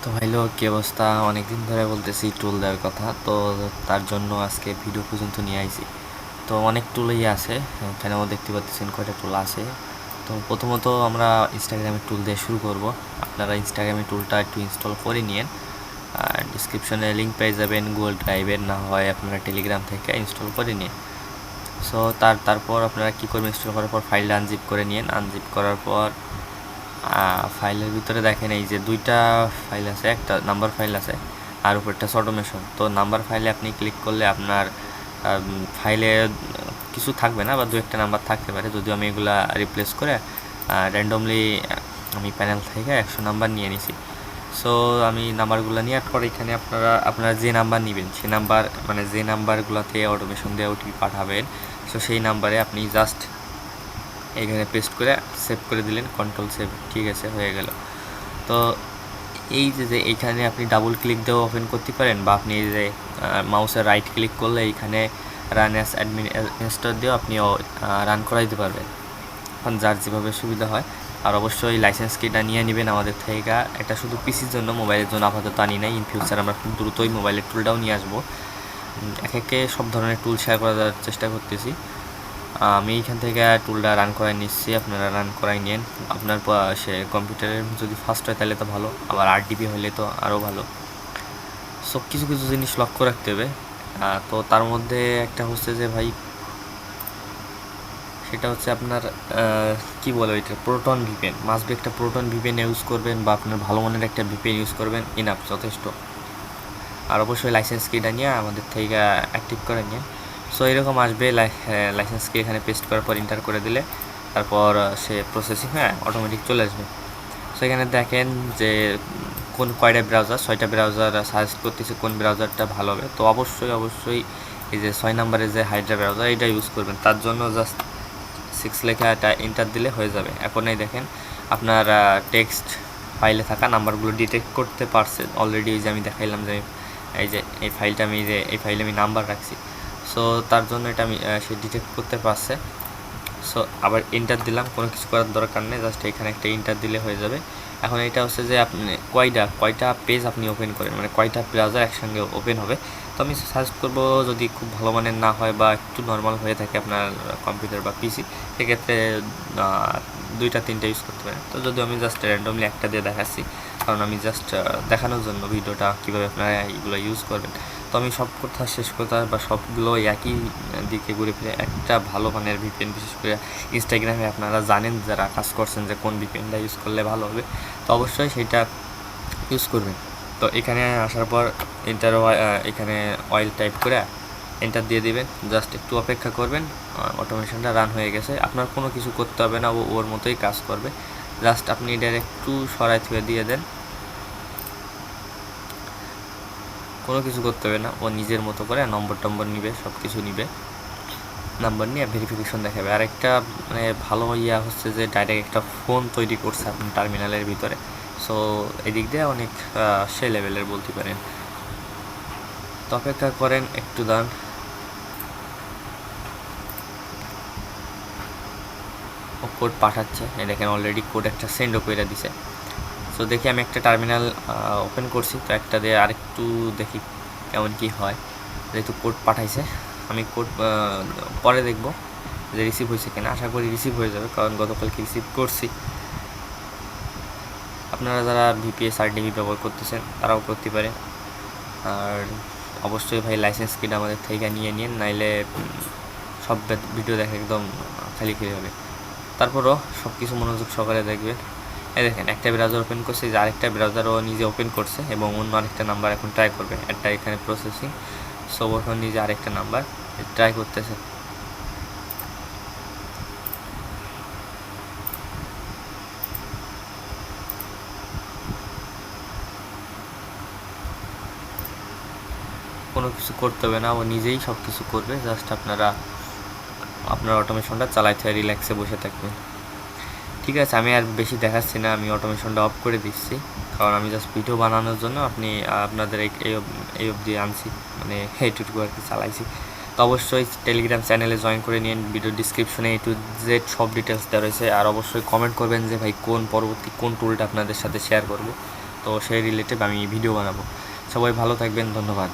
তো ভাইলো কি অবস্থা? অনেকদিন ধরে বলতেছি টুল দেওয়ার কথা, তো তার জন্য আজকে ভিডিও পর্যন্ত নিয়ে আইছি। তো অনেক টুলই আছে, এখানেও দেখতে পাচ্ছেন কয়টা টুল আছে। তো প্রথমত আমরা ইনস্টাগ্রামের টুল দিয়ে শুরু করব। আপনারা ইনস্টাগ্রামের টুলটা একটু ইনস্টল করে নিন, আর ডিসক্রিপশনে লিঙ্ক পেয়ে যাবেন গুগল ড্রাইভের, না হয় আপনারা টেলিগ্রাম থেকে ইনস্টল করে নিন। সো তারপর আপনারা কী করবেন, ইনস্টল করার পর ফাইলটা আনজিপ করে নিন। আনজিপ করার পর ফাইলের ভিতরে দেখেন এই যে দুইটা ফাইল আছে, একটা নাম্বার ফাইল আছে আর উপরটা অটোমেশন। তো নাম্বার ফাইলে আপনি ক্লিক করলে আপনার ফাইলে কিছু থাকবে না, বা দু একটা নাম্বার থাকতে পারে। যদিও আমি এগুলা রিপ্লেস করে র্যান্ডমলি আমি প্যানেল থেকে 100 নাম্বার নিয়ে নিছি। সো আমি নাম্বারগুলো নেওয়ার পর এখানে আপনারা যে নাম্বার নেবেন সেই নাম্বার, মানে যে নাম্বারগুলোতে অটোমেশন দিয়ে ওটিপি পাঠাবেন, সো সেই নাম্বারে আপনি জাস্ট এখানে পেস্ট করে সেভ করে দিলেন, কন্ট্রোল সেভ, ঠিক আছে, হয়ে গেল। তো এই যে এইখানে আপনি ডাবল ক্লিক দিয়েও ওপেন করতে পারেন, বা আপনি এই যে মাউসের রাইট ক্লিক করলে এইখানে রান অ্যাজ অ্যাডমিনিস্ট্রেটর দিয়েও আপনি রান করাইতে পারবেন, এখন যার যেভাবে সুবিধা হয়। আর অবশ্যই লাইসেন্স কিটা নিয়ে নেবেন আমাদের থেকে। এটা শুধু পিসির জন্য, মোবাইলের জন্য আপাতত আনি নাই। ইন ফিউচার আমরা খুব দ্রুতই মোবাইলের টুলটাও নিয়ে আসবো। একে সব ধরনের টুল শেয়ার করার চেষ্টা করতেছি। আমি এইখান থেকে টুলটা রান করাই নিচ্ছি, আপনারা রান করাই নিন। আপনার সে কম্পিউটারের যদি ফাস্ট হয় তাহলে তো ভালো, আবার 8 GB হলে তো আরও ভালো। সব কিছু কিছু জিনিস লক্ষ্য রাখতে হবে। তো তার মধ্যে একটা হচ্ছে যে ভাই, সেটা হচ্ছে আপনার কি বলে ওইটা, প্রোটন ভিপিএন। মাস্ট বি একটা প্রোটন ভিপিএন ইউজ করবেন, বা আপনার ভালো মানের একটা ভিপিএন ইউজ করবেন, ইনাফ, যথেষ্ট। আর অবশ্যই লাইসেন্স কিটা নিয়ে আমাদের থেকে অ্যাক্টিভ করে নিন। সো এরকম আসবে, লাইসেন্স কি এখানে পেস্ট করার পর ইন্টার করে দিলে তারপর সে প্রসেসিং হ্যাঁ অটোমেটিক চলে আসবে। সো এখানে দেখেন যে কয়টা ব্রাউজার, 6টা ব্রাউজার সাজেস্ট করতেছে কোন ব্রাউজারটা ভালো হবে। তো অবশ্যই এই যে 6 নম্বরে যে হাইড্রা ব্রাউজার এটা ইউজ করবেন। তার জন্য জাস্ট 6 লেখা এটা এন্টার দিলে হয়ে যাবে। এখন এই দেখেন আপনার টেক্সট ফাইলে থাকা নাম্বারগুলো ডিটেক্ট করতে পারছে অলরেডি। এই যে আমি দেখাইলাম যে এই যে এই ফাইলটা আমি যে এই ফাইলে আমি নাম্বার রাখছি, সো তার জন্য এটা আমি সে ডিটেক্ট করতে পারছে। সো আবার এন্টার দিলাম, কোনো কিছু করার দরকার নেই, জাস্ট এখানে একটা এন্টার দিলে হয়ে যাবে। এখন এটা হচ্ছে যে আপনি কয়টা পেজ আপনি ওপেন করেন, মানে কয়টা ব্রাউজার একসঙ্গে ওপেন হবে। তো আমি সাজেস্ট করবো, যদি খুব ভালো মানের না হয় বা একটু নর্মাল হয়ে থাকে আপনার কম্পিউটার বা পিসি, সেক্ষেত্রে 2টা 3টা ইউজ করতে পারেন। তো যদি আমি জাস্ট র্যান্ডমলি একটা দিয়ে দেখাচ্ছি, কারণ আমি জাস্ট দেখানোর জন্য ভিডিওটা কীভাবে আপনারা এইগুলো ইউজ করবেন। তো আমি সব কথা শেষ কথা বা সবগুলো একই দিকে ঘুরে ফিরে একটা ভালো মানের ভিপিএন, বিশেষ করে ইনস্টাগ্রামে আপনারা জানেন যারা কাজ করছেন যে কোন ভিপিএনটা ইউজ করলে ভালো হবে, তো অবশ্যই সেইটা ইউজ করবেন। তো এখানে আসার পর এখানে অয়েল টাইপ করে এন্টার দিয়ে দিবেন, জাস্ট একটু অপেক্ষা করবেন, অটোমেশনটা রান হয়ে গেছে। আপনার কোনো কিছু করতে হবে না, ওর মতোই কাজ করবে। জাস্ট আপনি ডাইরেক্ট একটু সরাই থুয়ে দিয়ে দেন, কোনো কিছু করতে হবে না, ও নিজের মতো করে নম্বর নিবে, সব কিছু নিবে, নাম্বার নিয়ে ভেরিফিকেশন দেখাবে। আর একটা মানে ভালো হচ্ছে যে ডাইরেক্ট একটা ফোন তৈরি করছে আপনার টার্মিনালের ভিতরে। সো এদিক দিয়ে অনেক সে লেভেলের বলতে পারেন। তো অপেক্ষা করেন, একটু দান, ও কোড পাঠাচ্ছে। দেখেন অলরেডি কোড একটা সেন্ডও করে দিছে। সো দেখি আমি একটা টার্মিনাল ওপেন করছি, তো একটা দিয়ে আরেকটু দেখি কেমন কি হয়। যেহেতু কোড পাঠাইছে, আমি কোড পরে দেখব যে রিসিভ হয়েছে কিনা। আশা করি রিসিভ হয়ে যাবে, কারণ গতকালকে রিসিভ করছি। আপনারা যারা ভিপিএস আরডিবি ব্যবহার করতেছেন তারাও করতে পারে। আর অবশ্যই ভাই লাইসেন্স কিট আমাদের থেকে নিয়ে নিন, নাইলে সব ভিডিও দেখা একদম খালি হবে। তারপরও সব কিছু মনোযোগ সহকারে দেখবেন। এই দেখেন একটা ব্রাউজার ওপেন করছে, যে আরেকটা ব্রাউজারও নিজে ওপেন করছে, এবং অন্য আরেকটা নাম্বার এখন ট্রাই করবে। একটা এখানে প্রসেসিং, সো এখন নিজে আরেকটা নাম্বার ট্রাই করতেছে। কোনো কিছু করতে হবে না, ও নিজেই সব কিছু করবে। জাস্ট আপনার অটোমেশনটা চালাইতে রিল্যাক্সে বসে থাকবেন। ঠিক আছে, আমি আর বেশি দেখাচ্ছি না, আমি অটোমেশনটা অফ করে দিচ্ছি, কারণ আমি জাস্ট ভিডিও বানানোর জন্য আপনাদের এই অবধি আনছি, মানে এইটুকু আর কি চালাইছি। তো অবশ্যই টেলিগ্রাম চ্যানেলে জয়েন করে নিন, ভিডিও ডিসক্রিপশনে A to Z সব ডিটেলস দেওয়া রয়েছে। আর অবশ্যই কমেন্ট করবেন যে ভাই পরবর্তী কোন টুলটা আপনাদের সাথে শেয়ার করব। তো সেই রিলেটিভ আমি ভিডিও বানাবো। সবাই ভালো থাকবেন, ধন্যবাদ।